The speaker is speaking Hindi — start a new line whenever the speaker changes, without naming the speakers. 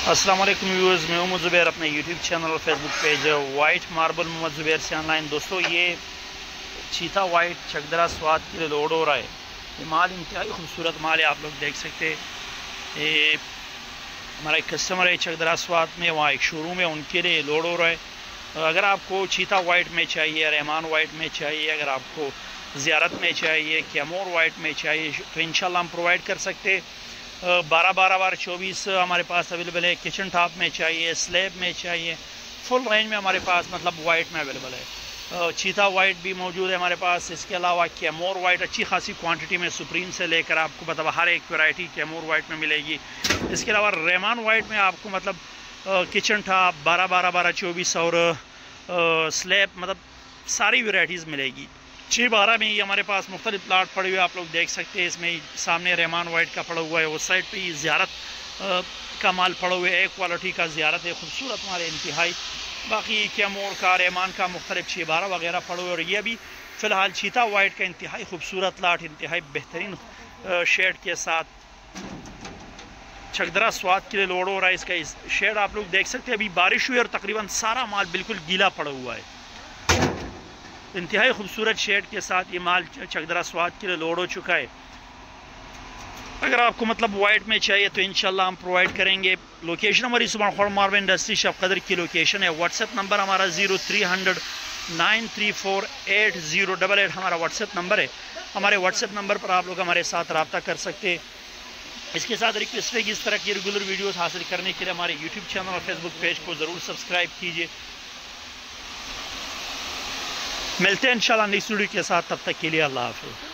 अस्सलाम वालेकुम व्यूअर्स, मैं मोहम्मद ज़ुबैर अपने यूट्यूब चैनल और Facebook page white marble Mohammad Zubair से ऑनलाइन। दोस्तों, ये चीता वाइट चकदरा स्वाद के लिए लोड हो रहा है। ये माल इंतहाई खूबसूरत माल है, आप लोग देख सकते हैं। ये हमारा एक कस्टमर है चकदरा स्वाद में, वहाँ एक शोरूम है, उनके लिए लोड हो रहा है। अगर आपको चीता वाइट में चाहिए, रहमान वाइट में चाहिए, अगर आपको ज़ियारत में चाहिए, कैमोर वाइट में चाहिए, तो इंशाल्लाह हम प्रोवाइड कर सकते। 12-12-24 हमारे पास अवेलेबल है। किचन टॉप में चाहिए, स्लैब में चाहिए, फुल रेंज में हमारे पास मतलब वाइट में अवेलेबल है। चीता वाइट भी मौजूद है हमारे पास। इसके अलावा कैमोर वाइट अच्छी खासी क्वांटिटी में सुप्रीम से लेकर आपको मतलब हर एक वैरायटी कैमोर वाइट में मिलेगी। इसके अलावा रहमान वाइट में आपको मतलब किचन टॉप 12-12-12-24 और स्लैब मतलब सारी वैरायटीज़ मिलेगी। 6-12 में ही हमारे पास मुख्तलिफ प्लाट पड़े हुए आप लोग देख सकते हैं। इसमें सामने रहमान वाइट का पड़ा हुआ है, उस साइड पे ही ज़ियारत का माल पड़ा हुआ है। एक क्वालिटी का ज़ियारत है, खूबसूरत माल है इंतहाई। बाकी कैमोर का, रहमान का मुख्तलिफ 6-12 वगैरह पड़े हुए। और ये भी फ़िलहाल चीता वाइट का इंतहाई खूबसूरत लाट, इंतहाई बेहतरीन शेड के साथ चकदरा स्वाद के लिए लोड हो रहा है। इसका शेड आप लोग देख सकते हैं। अभी बारिश हुई और तकरीबन सारा माल बिल्कुल गीला पड़ा हुआ है। इंतहाई खूबसूरत शेड के साथ ये माल चकदरा स्वाद के लिए लोड हो चुका है। अगर आपको मतलब वाइट में चाहिए तो इंशाल्लाह हम प्रोवाइड करेंगे। लोकेशन हमारी सुबह मार्बल इंडस्ट्री शॉप कदर की लोकेशन है। व्हाट्सएप नंबर हमारा 0300 934 8088 हमारा व्हाट्सएप नंबर है। हमारे व्हाट्सएप नंबर पर आप लोग हमारे साथ रब्ता कर सकते हैं। इसके साथ रिक्वेस्ट है कि इस तरह की रेगुलर वीडियोस हासिल करने के लिए हमारे यूट्यूब चैनल और फेसबुक पेज को ज़रूर सब्सक्राइब कीजिए। मिलते हैं इंशाल्लाह नेक्स्ट वीडियो के साथ, तब तक के लिए अल्लाह हाफ़िज़।